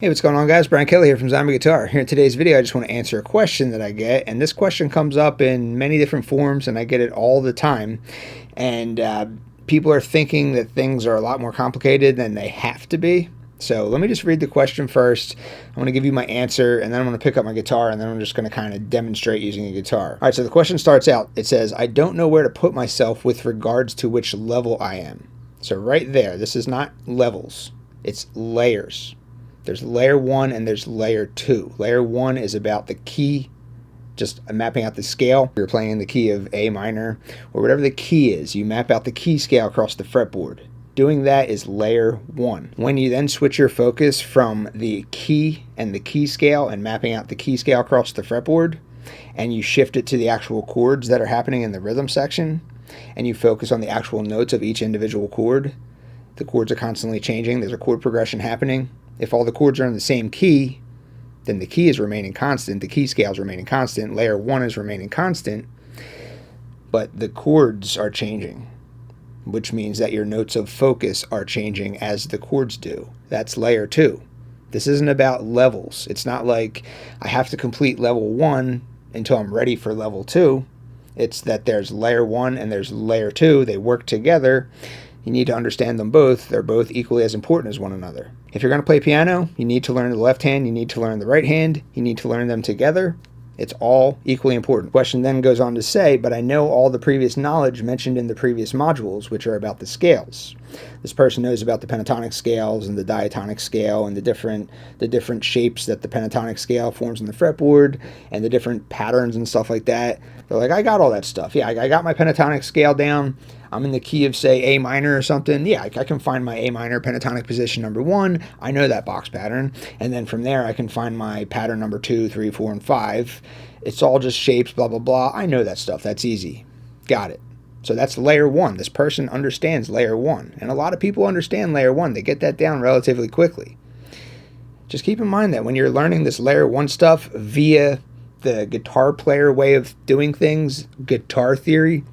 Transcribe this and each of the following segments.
Hey, what's going on, guys? Brian Kelly here from Zombie Guitar. Here in today's video, I just want to answer a question that I get, and this question comes up in many different forms, and I get it all the time. And people are thinking that things are a lot more complicated than they have to be. So let me just read the question first. I'm going to give you my answer, and then I'm going to pick up my guitar, and then I'm just going to kind of demonstrate using a guitar. All right, so the question starts out. It says, I don't know where to put myself with regards to which level I am. So right there, this is not levels, it's layers. There's layer 1 and there's layer 2. Layer 1 is about the key, just mapping out the scale. You're playing in the key of A minor or whatever the key is. You map out the key scale across the fretboard. Doing that is layer 1. When you then switch your focus from the key and the key scale and mapping out the key scale across the fretboard, and you shift it to the actual chords that are happening in the rhythm section, and you focus on the actual notes of each individual chord, the chords are constantly changing. There's a chord progression happening. If all the chords are in the same key, then the key is remaining constant, the key scale is remaining constant, layer 1 is remaining constant, but the chords are changing, which means that your notes of focus are changing as the chords do. That's layer 2. This isn't about levels. It's not like I have to complete level 1 until I'm ready for level 2. It's that there's layer 1 and there's layer 2. They work together. You need to understand them both. They're both equally as important as one another. If you're going to play piano, you need to learn the left hand, you need to learn the right hand, you need to learn them together. It's all equally important. The question then goes on to say, but I know all the previous knowledge mentioned in the previous modules, which are about the scales. This person knows about the pentatonic scales and the diatonic scale and the different shapes that the pentatonic scale forms on the fretboard and the different patterns and stuff like that. They're like, I got all that stuff. Yeah, I got my pentatonic scale down. I'm in the key of, say, A minor or something. Yeah, I can find my A minor pentatonic position number 1. I know that box pattern. And then from there, I can find my pattern number 2, 3, 4, and 5. It's all just shapes, blah, blah, blah. I know that stuff. That's easy. Got it. So that's layer 1. This person understands layer 1. And a lot of people understand layer 1. They get that down relatively quickly. Just keep in mind that when you're learning this layer 1 stuff via the guitar player way of doing things, guitar theory,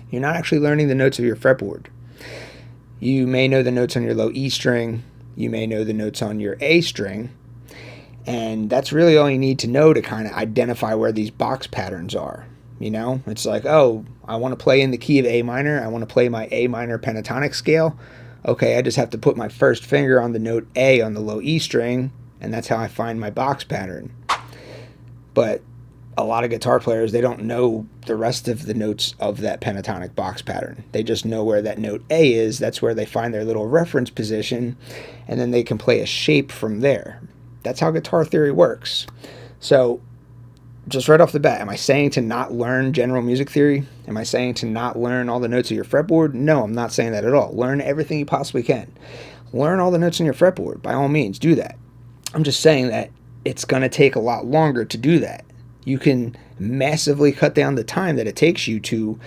you're not actually learning the notes of your fretboard. You may know the notes on your low E string. You may know the notes on your A string. And that's really all you need to know to kind of identify where these box patterns are. You know, it's like, oh, I want to play in the key of A minor. I want to play my A minor pentatonic scale. Okay, I just have to put my first finger on the note A on the low E string, and that's how I find my box pattern. But a lot of guitar players, they don't know the rest of the notes of that pentatonic box pattern. They just know where that note A is. That's where they find their little reference position, and then they can play a shape from there. That's how guitar theory works. So just right off the bat, am I saying to not learn general music theory? Am I saying to not learn all the notes of your fretboard? No, I'm not saying that at all. Learn everything you possibly can. Learn all the notes on your fretboard. By all means, do that. I'm just saying that it's going to take a lot longer to do that. You can massively cut down the time that it takes you to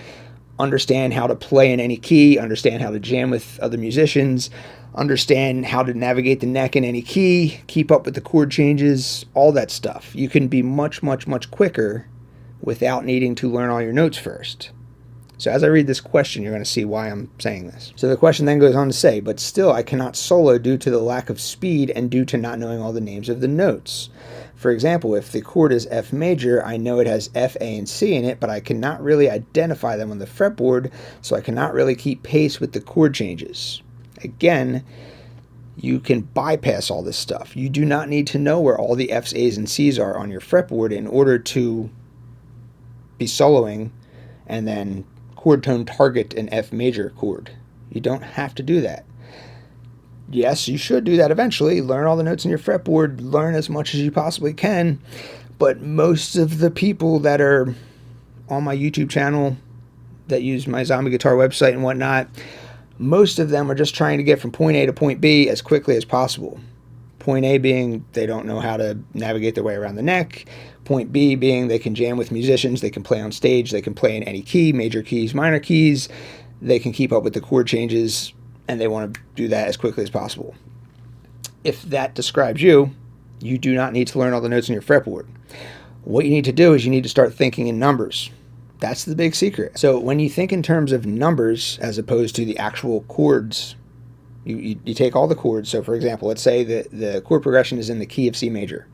understand how to play in any key, understand how to jam with other musicians, understand how to navigate the neck in any key, keep up with the chord changes, all that stuff. You can be much, much, much quicker without needing to learn all your notes first. So as I read this question, you're going to see why I'm saying this. So the question then goes on to say, but still I cannot solo due to the lack of speed and due to not knowing all the names of the notes. For example, if the chord is F major, I know it has F, A, and C in it, but I cannot really identify them on the fretboard, so I cannot really keep pace with the chord changes. Again, you can bypass all this stuff. You do not need to know where all the F's, A's, and C's are on your fretboard in order to be soloing and then chord tone target an F major chord. You don't have to do that. Yes, you should do that eventually. Learn all the notes in your fretboard. Learn as much as you possibly can. But most of the people that are on my YouTube channel that use my Zombie Guitar website and whatnot, most of them are just trying to get from point A to point B as quickly as possible. Point A being they don't know how to navigate their way around the neck. Point B being they can jam with musicians, they can play on stage, they can play in any key, major keys, minor keys. They can keep up with the chord changes, and they want to do that as quickly as possible. If that describes you, you do not need to learn all the notes on your fretboard. What you need to do is you need to start thinking in numbers. That's the big secret. So when you think in terms of numbers as opposed to the actual chords You take all the chords. So for example, let's say that the chord progression is in the key of C major.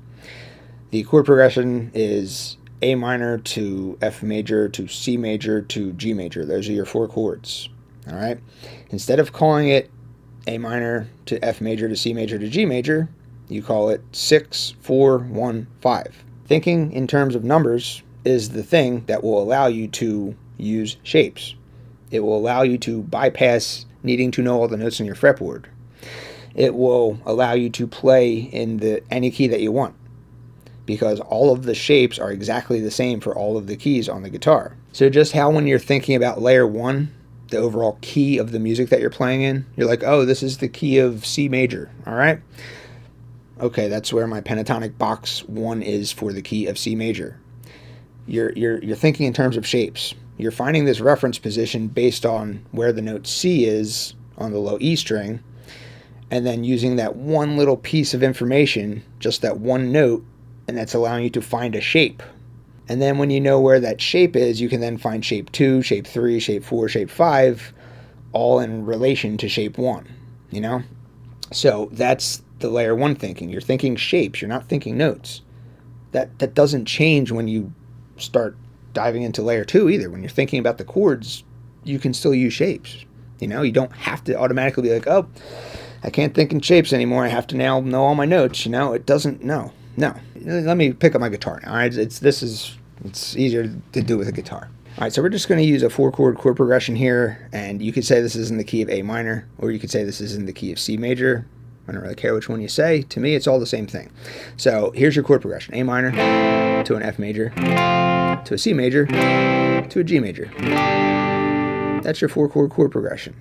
The chord progression is A minor to F major to C major to G major. Those are your 4 chords. All right. Instead of calling it A minor to F major to C major to G major, you call it 6, 4, 1, 5. Thinking in terms of numbers is the thing that will allow you to use shapes. It will allow you to bypass needing to know all the notes on your fretboard. It will allow you to play in any key that you want, because all of the shapes are exactly the same for all of the keys on the guitar. So just how when you're thinking about layer 1, the overall key of the music that you're playing in, you're like, oh, this is the key of C major, all right? Okay, that's where my pentatonic box 1 is for the key of C major. You're thinking in terms of shapes. You're finding this reference position based on where the note C is on the low E string, and then using that one little piece of information, just that one note, and that's allowing you to find a shape. And then when you know where that shape is, you can then find shape 2, shape 3, shape 4, shape 5, all in relation to shape 1, you know? So that's the layer 1 thinking. You're thinking shapes, you're not thinking notes. That doesn't change when you start diving into layer 2 either. When you're thinking about the chords, you can still use shapes. You know, you don't have to automatically be like, oh, I can't think in shapes anymore. I have to now know all my notes. You know, it doesn't. No. Let me pick up my guitar now. All right, it's easier to do with a guitar. All right, so we're just going to use a 4-chord chord progression here, and you could say this is in the key of A minor, or you could say this is in the key of C major. I don't really care which one you say. To me, it's all the same thing. So here's your chord progression: A minor to an F major to a C major to a G major. That's your 4-chord chord progression.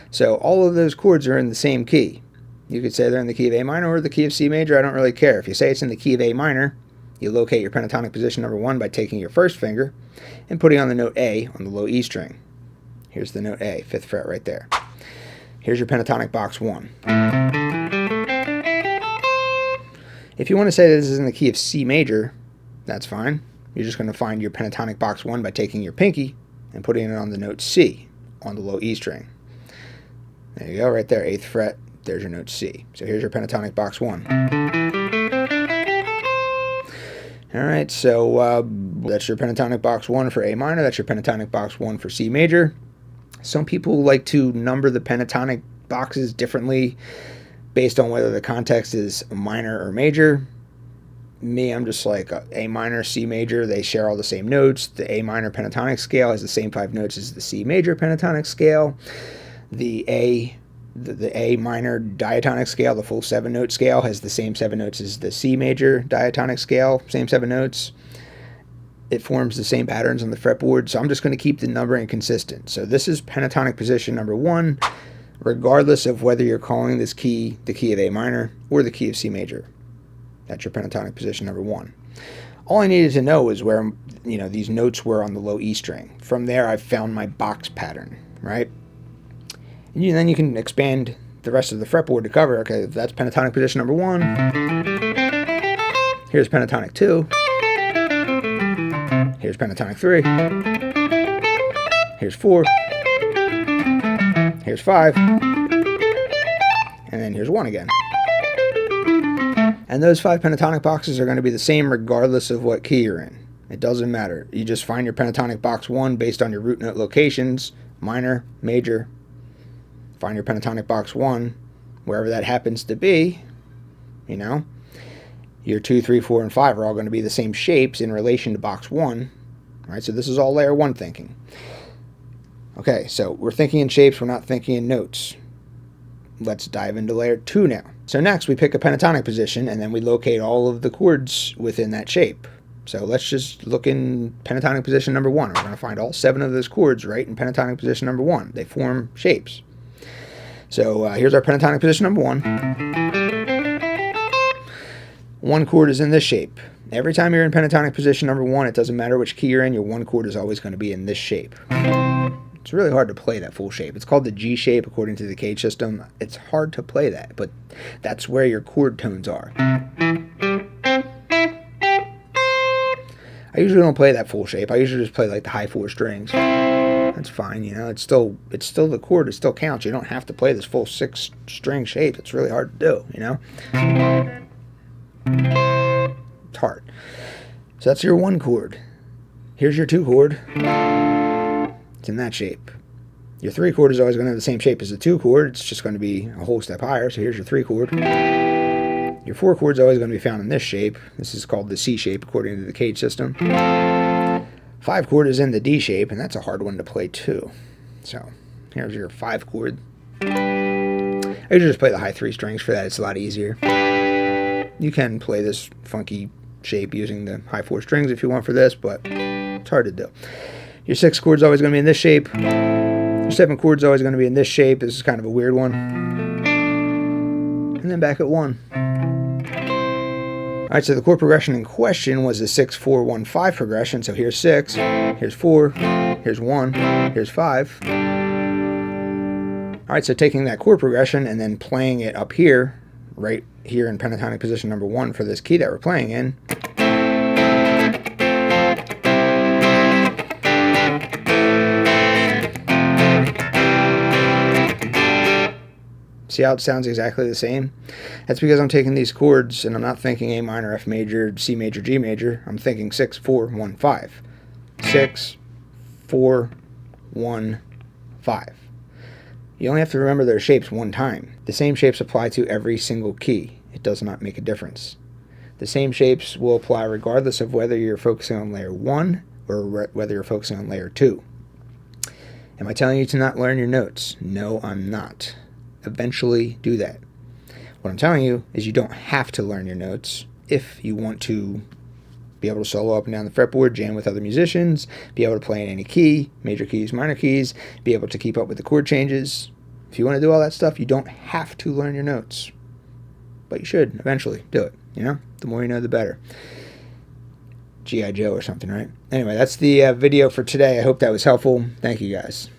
So all of those chords are in the same key. You could say they're in the key of A minor or the key of C major. I don't really care. If you say it's in the key of A minor, you locate your pentatonic position number 1 by taking your first finger and putting on the note A on the low E string. Here's the note A, 5th fret right there. Here's your pentatonic box 1. If you want to say this is in the key of C major, that's fine. You're just going to find your pentatonic box 1 by taking your pinky and putting it on the note C on the low E string. There you go, right there, 8th fret. There's your note C. So here's your pentatonic box 1. All right, so that's your pentatonic box 1 for A minor. That's your pentatonic box 1 for C major. Some people like to number the pentatonic boxes differently based on whether the context is minor or major. Me, I'm just like A minor, C major. They share all the same notes. The A minor pentatonic scale has the same 5 notes as the C major pentatonic scale. The A minor diatonic scale, the full 7-note scale, has the same 7 notes as the C major diatonic scale, same 7 notes. It forms the same patterns on the fretboard, so I'm just going to keep the numbering consistent. So this is pentatonic position number 1, regardless of whether you're calling this key the key of A minor or the key of C major. That's your pentatonic position number 1. All I needed to know is where, these notes were on the low E string. From there, I found my box pattern, right? And then you can expand the rest of the fretboard to cover, okay, if that's pentatonic position number 1, here's pentatonic 2, here's pentatonic 3, here's 4, here's 5, and then here's 1 again. And those 5 pentatonic boxes are going to be the same regardless of what key you're in. It doesn't matter. You just find your pentatonic box 1 based on your root note locations, minor, major. Find your pentatonic box 1, wherever that happens to be, Your 2, 3, 4, and 5 are all going to be the same shapes in relation to box 1, right? So this is all layer 1 thinking. Okay, so we're thinking in shapes, we're not thinking in notes. Let's dive into layer 2 now. So next we pick a pentatonic position and then we locate all of the chords within that shape. So let's just look in pentatonic position number 1. We're going to find all 7 of those chords right in pentatonic position number 1. They form shapes. So here's our pentatonic position number 1. 1 chord is in this shape. Every time you're in pentatonic position number 1, it doesn't matter which key you're in, your 1 chord is always going to be in this shape. It's really hard to play that full shape. It's called the G shape according to the cage system. It's hard to play that, but that's where your chord tones are. I usually don't play that full shape. I usually just play like the high 4 strings. That's fine, you know. It's still the chord. It still counts. You don't have to play this full 6-string shape. It's really hard to do, you know. It's hard. So that's your 1 chord. Here's your 2 chord. It's in that shape. Your 3 chord is always going to have the same shape as the 2 chord. It's just going to be a whole step higher. So here's your 3 chord. Your 4 chord is always going to be found in this shape. This is called the C shape according to the Cage system. 5 chord is in the D shape, and that's a hard one to play too. So here's your 5 chord. I usually just play the high 3 strings for that. It's a lot easier. You can play this funky shape using the high 4 strings if you want for this, but it's hard to do. Your 6 chord is always going to be in this shape. Your 7 chord is always going to be in this shape. This is kind of a weird one. And then back at 1. Alright, so the chord progression in question was the 6-4-1-5 progression. So here's 6, here's 4, here's 1, here's 5. Alright, so taking that chord progression and then playing it up here, right here in pentatonic position number 1 for this key that we're playing in. See how it sounds exactly the same? That's because I'm taking these chords and I'm not thinking A minor, F major, C major, G major. I'm thinking 6, 4, 1, 5. 6, 4, 1, 5. You only have to remember their shapes one time. The same shapes apply to every single key. It does not make a difference. The same shapes will apply regardless of whether you're focusing on layer 1 or whether you're focusing on layer 2. Am I telling you to not learn your notes? No, I'm not. Eventually do that. What I'm telling you is you don't have to learn your notes if you want to be able to solo up and down the fretboard, jam with other musicians, be able to play in any key, major keys, minor keys, be able to keep up with the chord changes. If you want to do all that stuff, you don't have to learn your notes. But you should eventually do it, you know? The more you know, the better. G.I. Joe or something, right? Anyway, that's the video for today. I hope that was helpful. Thank you, guys.